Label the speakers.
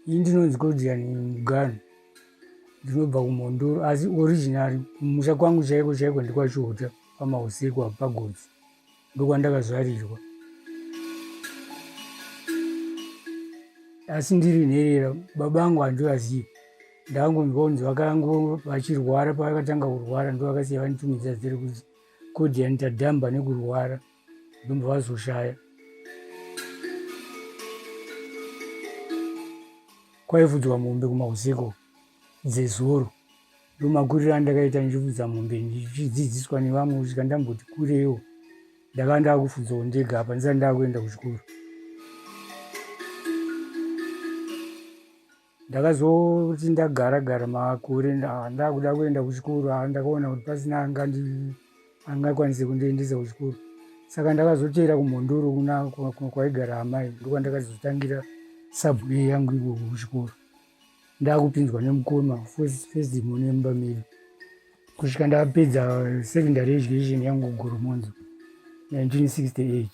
Speaker 1: Ini ndinonzi Godian Mugano, ndinobva kuMhondoro, asi originally kumusha kwangu chaiko chaiko ndikwaChiuta paMausiku apo paGotsi, ndokwandakazvarirwa. Asi ndiri nherera baba angu handivazivi, ndakangonzwa kunzi vakango vachirwara, pavakatanga kurwara ndovakasiya vanitumidza zita rekuti Godian Tadhamba nekurwara ndombva vazoshaya. Kwaifudzwa mombe kuMausiku dzezuro, ndomakuriro andakaita ndichifudza mombe ndichidzidziswa nevamwe kusvika ndamboti kurewo ndakanga ndakufudzawo ndega apa ndisati ndakuenda kuchikoro. Ndakazoti ndagara makore ndakuda kuenda kuchikoro, ndakaona kuti pasina angakwanise kundiendesa kuchikoro, saka ndakazotevera kuMhondoro kwaigara amai, ndokwandakazotangira subway yangu ikoko kuchikoro. Ndakupinzwa nemukoma first mune Mbameri kusvika ndapedza secondary education yangu kuGoromonzo 1968.